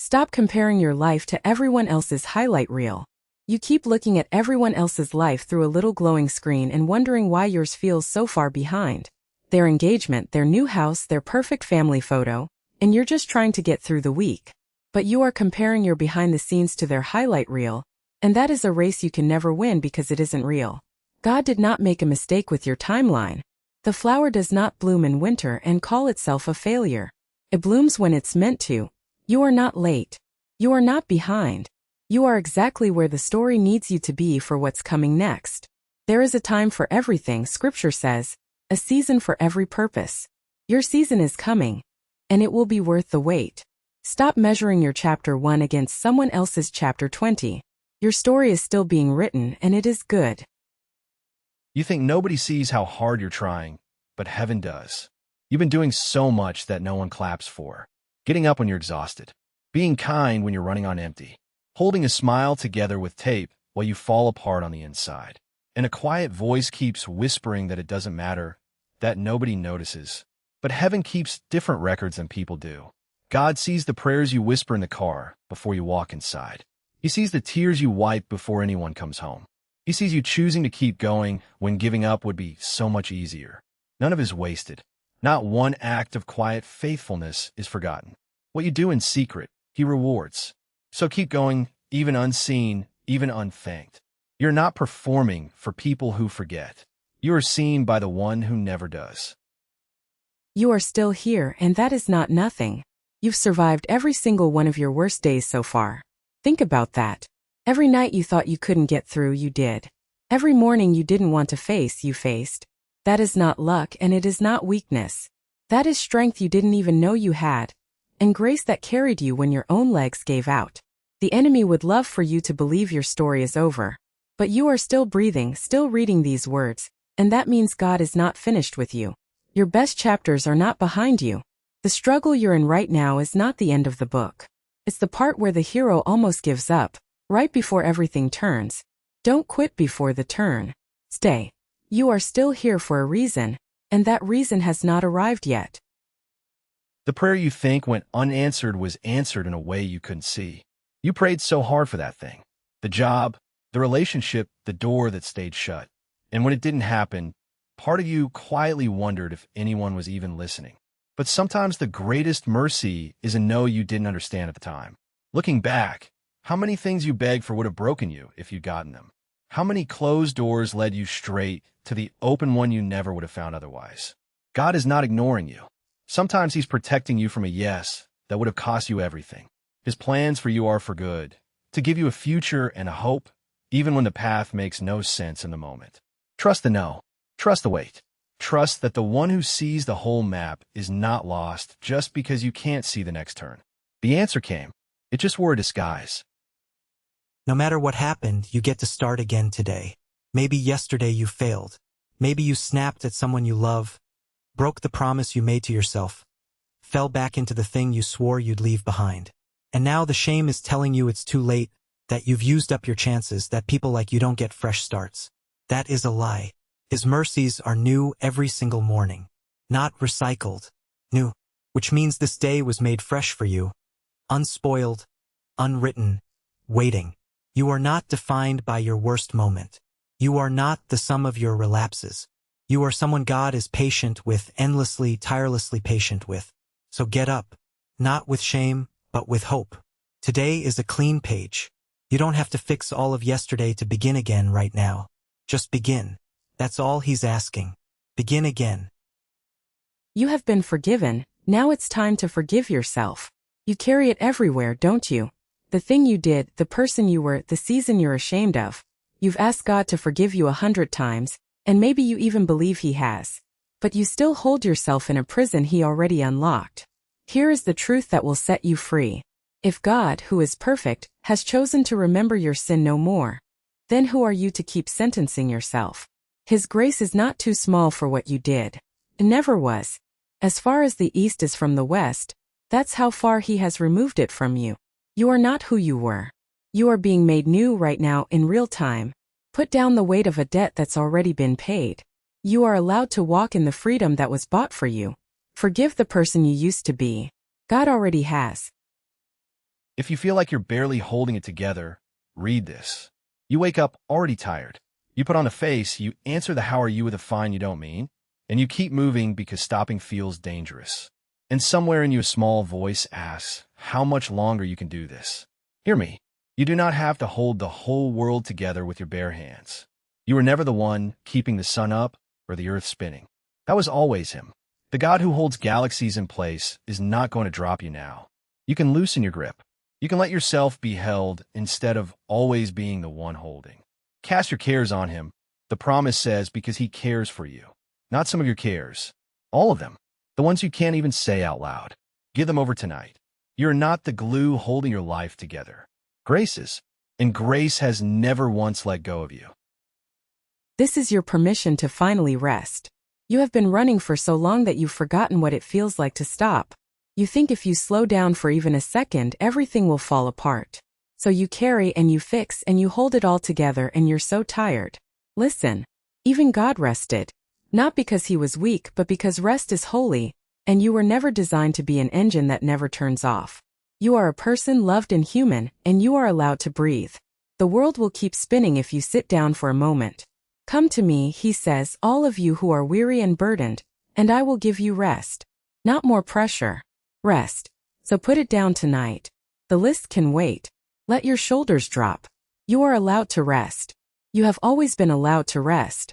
Stop comparing your life to everyone else's highlight reel. You keep looking at everyone else's life through a little glowing screen and wondering why yours feels so far behind. Their engagement, their new house, their perfect family photo, and you're just trying to get through the week. But you are comparing your behind the scenes to their highlight reel, and that is a race you can never win because it isn't real. God did not make a mistake with your timeline. The flower does not bloom in winter and call itself a failure. It blooms when it's meant to. You are not late. You are not behind. You are exactly where the story needs you to be for what's coming next. There is a time for everything, Scripture says, a season for every purpose. Your season is coming, and it will be worth the wait. Stop measuring your chapter 1 against someone else's chapter 20. Your story is still being written, and it is good. You think nobody sees how hard you're trying, but heaven does. You've been doing so much that no one claps for. Getting up when you're exhausted. Being kind when you're running on empty. Holding a smile together with tape while you fall apart on the inside. And a quiet voice keeps whispering that it doesn't matter, that nobody notices. But heaven keeps different records than people do. God sees the prayers you whisper in the car before you walk inside. He sees the tears you wipe before anyone comes home. He sees you choosing to keep going when giving up would be so much easier. None of it is wasted. Not one act of quiet faithfulness is forgotten. What you do in secret, He rewards. So keep going, even unseen, even unthanked. You're not performing for people who forget. You are seen by the one who never does. You are still here, and that is not nothing. You've survived every single one of your worst days so far. Think about that. Every night you thought you couldn't get through, you did. Every morning you didn't want to face, you faced. That is not luck, and it is not weakness. That is strength you didn't even know you had, and grace that carried you when your own legs gave out. The enemy would love for you to believe your story is over. But you are still breathing, still reading these words, and that means God is not finished with you. Your best chapters are not behind you. The struggle you're in right now is not the end of the book. It's the part where the hero almost gives up, right before everything turns. Don't quit before the turn. Stay. You are still here for a reason, and that reason has not arrived yet. The prayer you think went unanswered was answered in a way you couldn't see. You prayed so hard for that thing. The job, the relationship, the door that stayed shut. And when it didn't happen, part of you quietly wondered if anyone was even listening. But sometimes the greatest mercy is a no you didn't understand at the time. Looking back, how many things you begged for would have broken you if you'd gotten them? How many closed doors led you straight to the open one you never would have found otherwise? God is not ignoring you. Sometimes He's protecting you from a yes that would have cost you everything. His plans for you are for good, to give you a future and a hope, even when the path makes no sense in the moment. Trust the no. Trust the wait. Trust that the one who sees the whole map is not lost just because you can't see the next turn. The answer came. It just wore a disguise. No matter what happened, you get to start again today. Maybe yesterday you failed. Maybe you snapped at someone you love, broke the promise you made to yourself, fell back into the thing you swore you'd leave behind. And now the shame is telling you it's too late, that you've used up your chances, that people like you don't get fresh starts. That is a lie. His mercies are new every single morning, not recycled, new, which means this day was made fresh for you, unspoiled, unwritten, waiting. You are not defined by your worst moment. You are not the sum of your relapses. You are someone God is patient with, endlessly, tirelessly patient with. So get up, not with shame, but with hope. Today is a clean page. You don't have to fix all of yesterday to begin again right now. Just begin. That's all He's asking. Begin again. You have been forgiven. Now it's time to forgive yourself. You carry it everywhere, don't you? The thing you did, the person you were, the season you're ashamed of. You've asked God to forgive you 100 times, and maybe you even believe He has. But you still hold yourself in a prison He already unlocked. Here is the truth that will set you free. If God, who is perfect, has chosen to remember your sin no more, then who are you to keep sentencing yourself? His grace is not too small for what you did. It never was. As far as the east is from the west, that's how far He has removed it from you. You are not who you were. You are being made new right now in real time. Put down the weight of a debt that's already been paid. You are allowed to walk in the freedom that was bought for you. Forgive the person you used to be. God already has. If you feel like you're barely holding it together, read this. You wake up already tired. You put on a face, you answer the how are you with a fine you don't mean, and you keep moving because stopping feels dangerous. And somewhere in you a small voice asks, how much longer you can do this? Hear me. You do not have to hold the whole world together with your bare hands. You were never the one keeping the sun up or the earth spinning. That was always him. The God who holds galaxies in place is not going to drop you now. You can loosen your grip. You can let yourself be held instead of always being the one holding. Cast your cares on him, the promise says, because he cares for you. Not some of your cares. All of them. The ones you can't even say out loud. Give them over tonight. You're not the glue holding your life together. Grace is. And grace has never once let go of you. This is your permission to finally rest. You have been running for so long that you've forgotten what it feels like to stop. You think if you slow down for even a second, everything will fall apart. So you carry and you fix and you hold it all together and you're so tired. Listen, even God rested. Not because he was weak, but because rest is holy, and you were never designed to be an engine that never turns off. You are a person loved and human, and you are allowed to breathe. The world will keep spinning if you sit down for a moment. Come to me, he says, all of you who are weary and burdened, and I will give you rest. Not more pressure. Rest. So put it down tonight. The list can wait. Let your shoulders drop. You are allowed to rest. You have always been allowed to rest.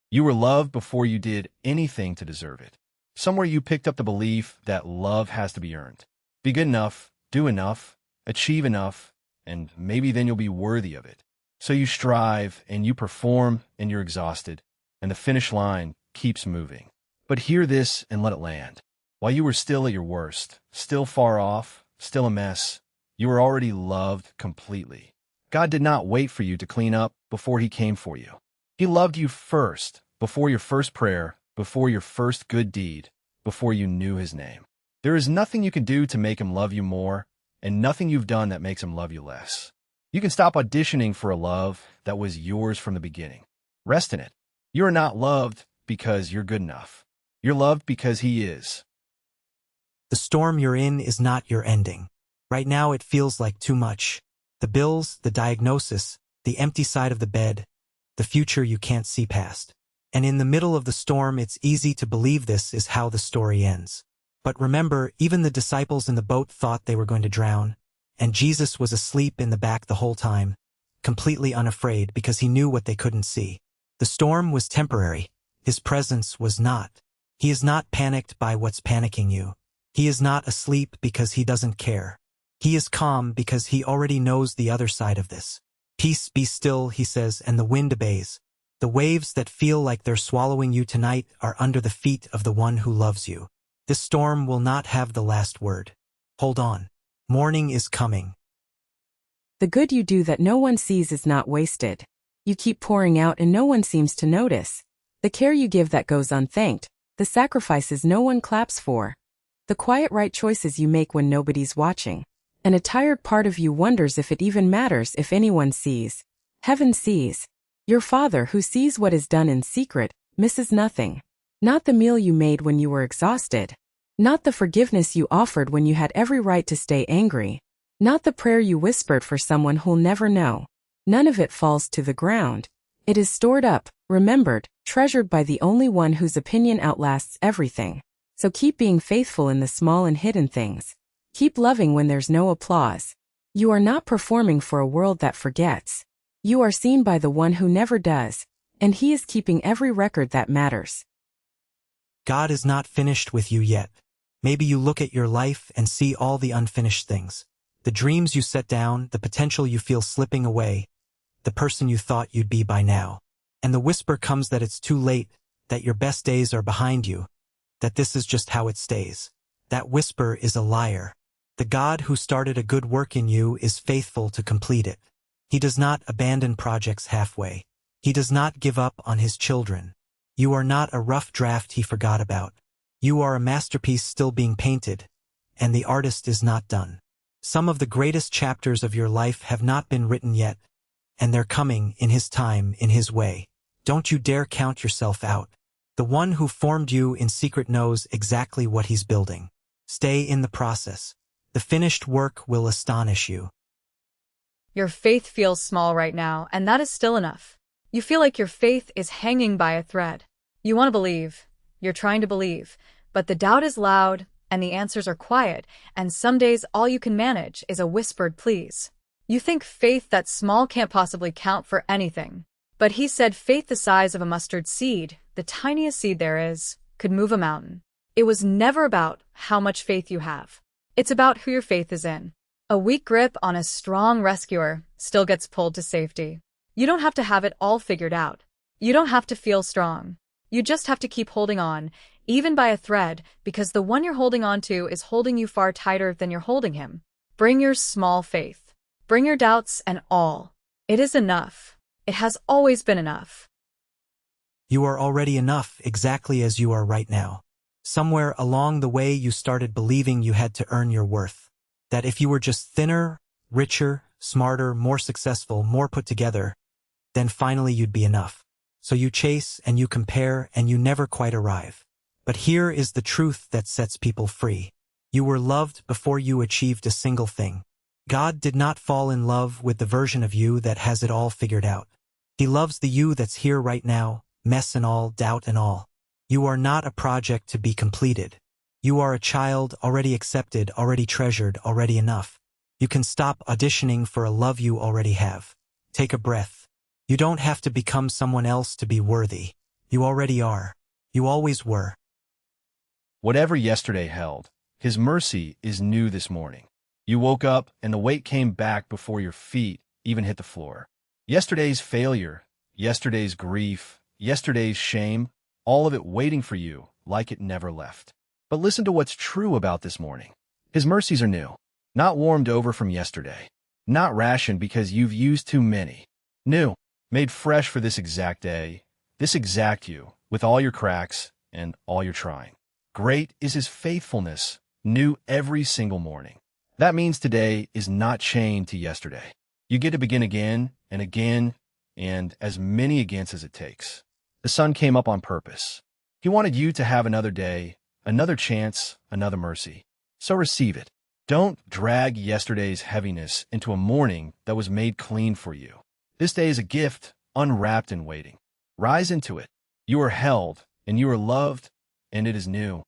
You were loved before you did anything to deserve it. Somewhere you picked up the belief that love has to be earned. Be good enough, do enough, achieve enough, and maybe then you'll be worthy of it. So you strive, and you perform, and you're exhausted, and the finish line keeps moving. But hear this and let it land. While you were still at your worst, still far off, still a mess, you were already loved completely. God did not wait for you to clean up before he came for you. He loved you first, before your first prayer, before your first good deed, before you knew his name. There is nothing you can do to make him love you more, and nothing you've done that makes him love you less. You can stop auditioning for a love that was yours from the beginning. Rest in it. You are not loved because you're good enough. You're loved because he is. The storm you're in is not your ending. Right now it feels like too much. The bills, the diagnosis, the empty side of the bed, the future you can't see past. And in the middle of the storm, it's easy to believe this is how the story ends. But remember, even the disciples in the boat thought they were going to drown, and Jesus was asleep in the back the whole time, completely unafraid because he knew what they couldn't see. The storm was temporary. His presence was not. He is not panicked by what's panicking you. He is not asleep because he doesn't care. He is calm because he already knows the other side of this. Peace, be still, he says, and the wind obeys. The waves that feel like they're swallowing you tonight are under the feet of the one who loves you. This storm will not have the last word. Hold on. Morning is coming. The good you do that no one sees is not wasted. You keep pouring out and no one seems to notice. The care you give that goes unthanked. The sacrifices no one claps for. The quiet right choices you make when nobody's watching. And a tired part of you wonders if it even matters if anyone sees. Heaven sees. Your Father who sees what is done in secret misses nothing. Not the meal you made when you were exhausted. Not the forgiveness you offered when you had every right to stay angry. Not the prayer you whispered for someone who'll never know. None of it falls to the ground. It is stored up, remembered, treasured by the only one whose opinion outlasts everything. So keep being faithful in the small and hidden things. Keep loving when there's no applause. You are not performing for a world that forgets. You are seen by the one who never does, and he is keeping every record that matters. God is not finished with you yet. Maybe you look at your life and see all the unfinished things. The dreams you set down, the potential you feel slipping away, the person you thought you'd be by now. And the whisper comes that it's too late, that your best days are behind you, that this is just how it stays. That whisper is a liar. The God who started a good work in you is faithful to complete it. He does not abandon projects halfway. He does not give up on his children. You are not a rough draft he forgot about. You are a masterpiece still being painted, and the artist is not done. Some of the greatest chapters of your life have not been written yet, and they're coming in his time, in his way. Don't you dare count yourself out. The one who formed you in secret knows exactly what he's building. Stay in the process. The finished work will astonish you. Your faith feels small right now, and that is still enough. You feel like your faith is hanging by a thread. You want to believe. You're trying to believe. But the doubt is loud, and the answers are quiet, and some days all you can manage is a whispered please. You think faith that small can't possibly count for anything. But he said faith the size of a mustard seed, the tiniest seed there is, could move a mountain. It was never about how much faith you have. It's about who your faith is in. A weak grip on a strong rescuer still gets pulled to safety. You don't have to have it all figured out. You don't have to feel strong. You just have to keep holding on, even by a thread, because the one you're holding on to is holding you far tighter than you're holding him. Bring your small faith. Bring your doubts and all. It is enough. It has always been enough. You are already enough exactly as you are right now. Somewhere along the way you started believing you had to earn your worth. That if you were just thinner, richer, smarter, more successful, more put together, then finally you'd be enough. So you chase and you compare and you never quite arrive. But here is the truth that sets people free. You were loved before you achieved a single thing. God did not fall in love with the version of you that has it all figured out. He loves the you that's here right now, mess and all, doubt and all. You are not a project to be completed. You are a child already accepted, already treasured, already enough. You can stop auditioning for a love you already have. Take a breath. You don't have to become someone else to be worthy. You already are. You always were. Whatever yesterday held, His mercy is new this morning. You woke up and the weight came back before your feet even hit the floor. Yesterday's failure, yesterday's grief, yesterday's shame, all of it waiting for you like it never left. But listen to what's true about this morning. His mercies are new, not warmed over from yesterday, not rationed because you've used too many. New, made fresh for this exact day, this exact you, with all your cracks and all your trying. Great is His faithfulness, new every single morning. That means today is not chained to yesterday. You get to begin again and again and as many agains as it takes. The sun came up on purpose. He wanted you to have another day, another chance, another mercy. So receive it. Don't drag yesterday's heaviness into a morning that was made clean for you. This day is a gift, unwrapped and waiting. Rise into it. You are held, and you are loved, and it is new.